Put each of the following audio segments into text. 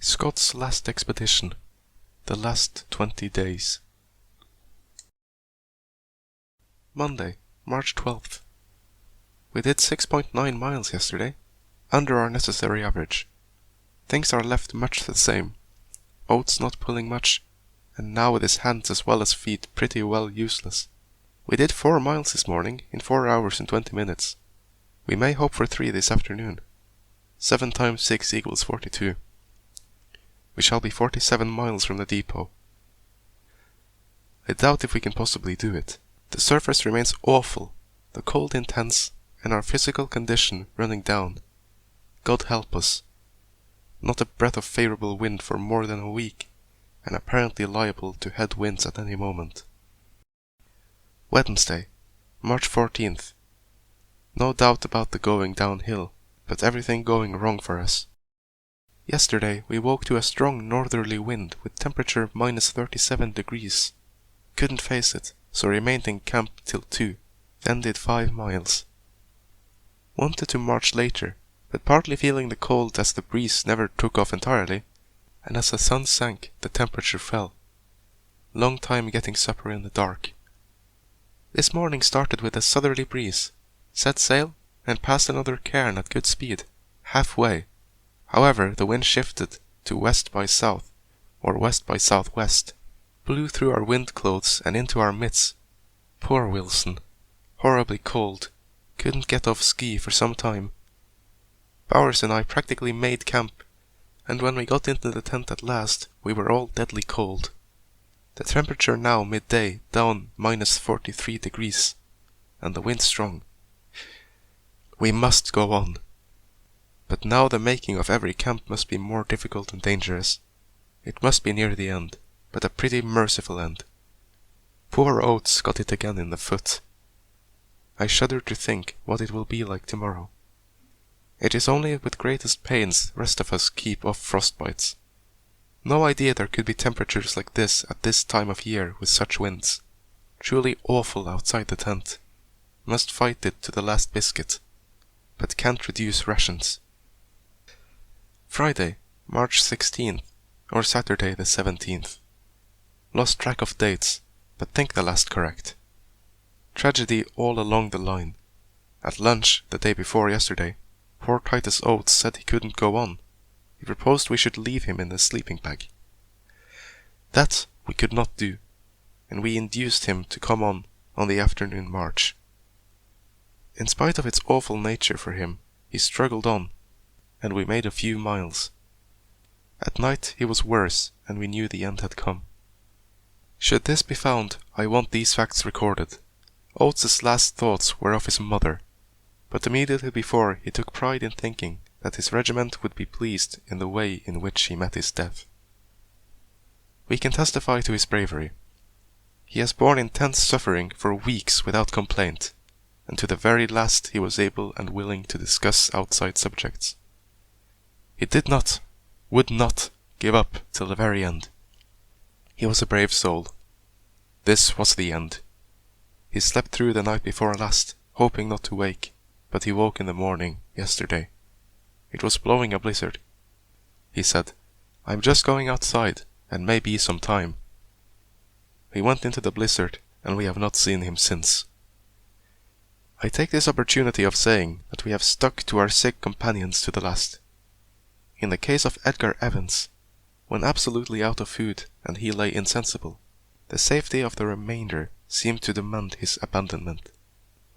Scott's last expedition. The last 20 days. Monday, March 12th. We did 6.9 miles yesterday, under our necessary average. Things are left much the same. Oates not pulling much, and now with his hands as well as feet pretty well useless. We did 4 miles this morning in 4 hours and 20 minutes. We may hope for 3 this afternoon. 7 times 6 equals 42. We shall be 47 miles from the depot. I doubt if we can possibly do it. The surface remains awful, the cold intense, and our physical condition running down. God help us. Not a breath of favourable wind for more than a week, and apparently liable to head winds at any moment. Wednesday, March 14th. No doubt about the going downhill, but everything going wrong for us. Yesterday we woke to a strong northerly wind with temperature minus 37 degrees. Couldn't face it, so remained in camp till 2, then did 5 miles. Wanted to march later, but partly feeling the cold as the breeze never took off entirely, and as the sun sank the temperature fell. Long time getting supper in the dark. This morning started with a southerly breeze, set sail, and passed another cairn at good speed, halfway. However, the wind shifted to west by south, or west by southwest, blew through our wind clothes and into our mitts. Poor Wilson. Horribly cold. Couldn't get off ski for some time. Bowers and I practically made camp, and when we got into the tent at last, we were all deadly cold. The temperature now midday down minus 43 degrees, and the wind strong. We must go on. But now the making of every camp must be more difficult and dangerous. It must be near the end, but a pretty merciful end. Poor Oates got it again in the foot. I shudder to think what it will be like tomorrow. It is only with greatest pains rest of us keep off frostbites. No idea there could be temperatures like this at this time of year with such winds. Truly awful outside the tent. Must fight it to the last biscuit, but can't reduce rations. Friday, March 16th, or Saturday the 17th. Lost track of dates, but think the last correct. Tragedy all along the line. At lunch, the day before yesterday, poor Titus Oates said he couldn't go on. He proposed we should leave him in the sleeping bag. That we could not do, and we induced him to come on the afternoon march. In spite of its awful nature for him, he struggled on, and we made a few miles. At night he was worse, and we knew the end had come. Should this be found, I want these facts recorded. Oates's last thoughts were of his mother, but immediately before he took pride in thinking that his regiment would be pleased in the way in which he met his death. We can testify to his bravery. He has borne intense suffering for weeks without complaint, and to the very last he was able and willing to discuss outside subjects. He did not, would not, give up till the very end. He was a brave soul. This was the end. He slept through the night before last, hoping not to wake, but he woke in the morning, yesterday. It was blowing a blizzard. He said, "I'm just going outside, and may be some time." He went into the blizzard, and we have not seen him since. I take this opportunity of saying that we have stuck to our sick companions to the last. In the case of Edgar Evans, when absolutely out of food and he lay insensible, the safety of the remainder seemed to demand his abandonment,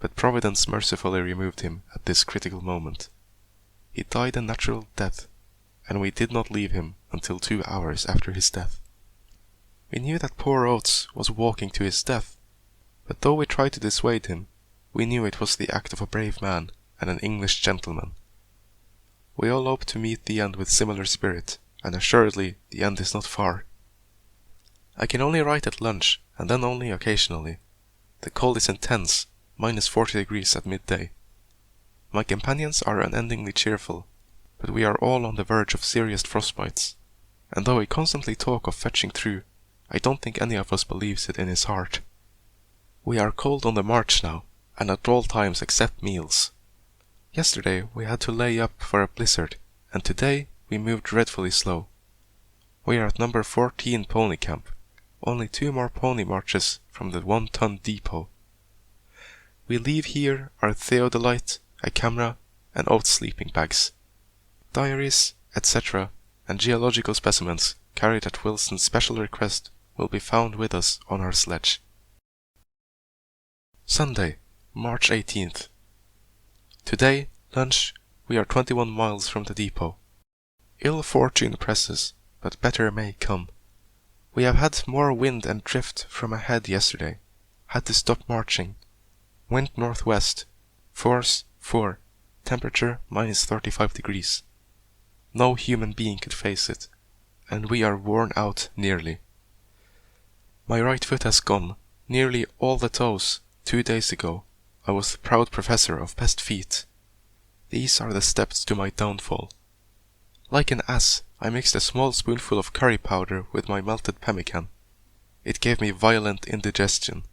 but Providence mercifully removed him at this critical moment. He died a natural death, and we did not leave him until 2 hours after his death. We knew that poor Oates was walking to his death, but though we tried to dissuade him, we knew it was the act of a brave man and an English gentleman. We all hope to meet the end with similar spirit, and assuredly the end is not far. I can only write at lunch, and then only occasionally. The cold is intense, minus 40 degrees at midday. My companions are unendingly cheerful, but we are all on the verge of serious frostbites, and though we constantly talk of fetching through, I don't think any of us believes it in his heart. We are cold on the march now, and at all times except meals. Yesterday we had to lay up for a blizzard, and today we moved dreadfully slow, We are at number 14 pony camp, only 2 more pony marches from the 1-ton depot. We leave here our theodolite, a camera, and oat sleeping bags. Diaries, etc., and geological specimens carried at Wilson's special request will be found with us on our sledge. Sunday, March 18th. Today, lunch, we are 21 miles from the depot. Ill fortune presses, but better may come. We have had more wind and drift from ahead yesterday. Had to stop marching. Wind northwest. Force 4. Temperature -35 degrees. No human being could face it, and we are worn out nearly. My right foot has gone, nearly all the toes. 2 days ago, I was the proud professor of best feet. These are the steps to my downfall. Like an ass, I mixed a small spoonful of curry powder with my melted pemmican. It gave me violent indigestion.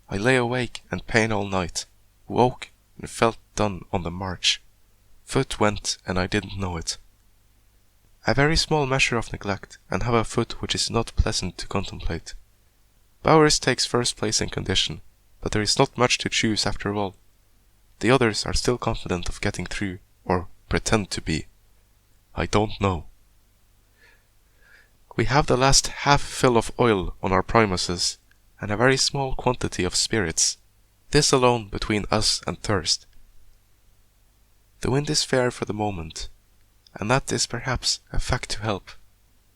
I lay awake and pain all night, woke and felt done on the march. Foot went and I didn't know it. A very small measure of neglect, and have a foot which is not pleasant to contemplate. Bowers takes first place in condition, but there is not much to choose after all. The others are still confident of getting through, or pretend to be. I don't know. We have the last half fill of oil on our primuses, and a very small quantity of spirits. This alone between us and thirst. The wind is fair for the moment, and that is perhaps a fact to help.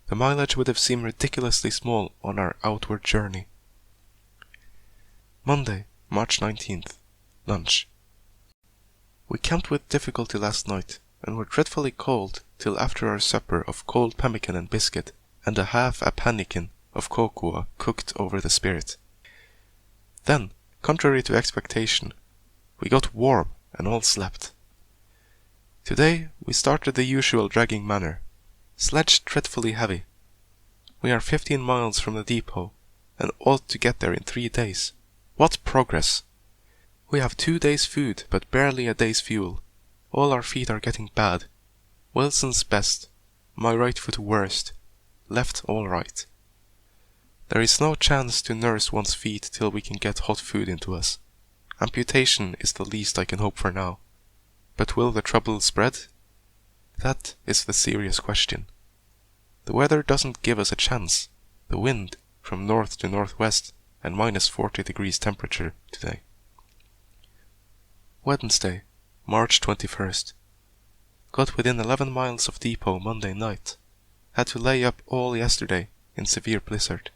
The mileage would have seemed ridiculously small on our outward journey. Monday, March 19th. Lunch. We camped with difficulty last night, and were dreadfully cold till after our supper of cold pemmican and biscuit, and a pannikin of cocoa cooked over the spirit. Then, contrary to expectation, we got warm and all slept. Today we started the usual dragging manner. Sledge dreadfully heavy. We are 15 miles from the depot, and ought to get there in 3 days. What progress! We have 2 days' food, but barely a day's fuel. All our feet are getting bad. Wilson's best, my right foot worst, left all right. There is no chance to nurse one's feet till we can get hot food into us. Amputation is the least I can hope for now. But will the trouble spread? That is the serious question. The weather doesn't give us a chance. The wind, from north to northwest, and -40 degrees temperature today. Wednesday, March 21st. Got within 11 miles of depot Monday night. Had to lay up all yesterday in severe blizzard.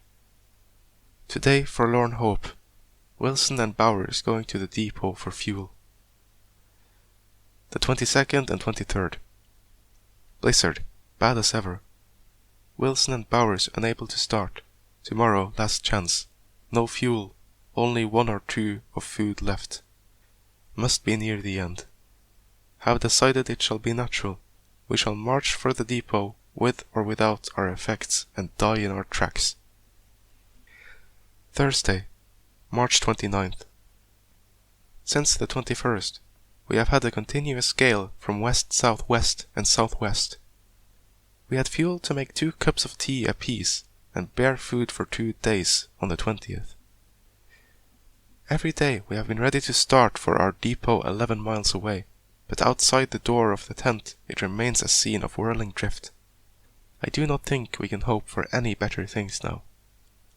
Today forlorn hope. Wilson and Bowers going to the depot for fuel. The 22nd and 23rd. Blizzard, bad as ever. Wilson and Bowers unable to start. Tomorrow last chance. No fuel, only 1 or 2 of food left. Must be near the end. Have decided it shall be natural. We shall march for the depot with or without our effects and die in our tracks. Thursday, March 29th. Since the 21st, we have had a continuous gale from west-southwest and southwest. We had fuel to make 2 cups of tea apiece and bare food for 2 days on the 20th. Every day we have been ready to start for our depot 11 miles away, but outside the door of the tent it remains a scene of whirling drift. I do not think we can hope for any better things now.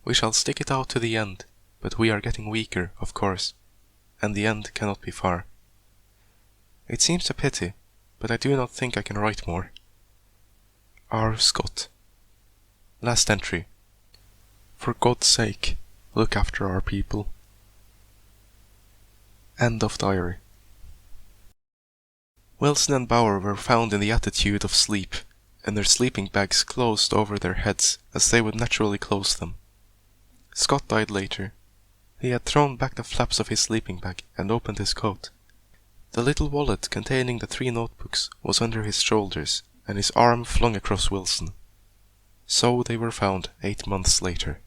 We shall stick it out to the end, but we are getting weaker, of course, and the end cannot be far. It seems a pity, but I do not think I can write more. R. Scott. Last entry. For God's sake, look after our people. End of diary. Wilson and Bauer were found in the attitude of sleep, and their sleeping bags closed over their heads as they would naturally close them. Scott died later. He had thrown back the flaps of his sleeping bag and opened his coat. The little wallet containing the 3 notebooks was under his shoulders, and his arm flung across Wilson. So they were found 8 months later.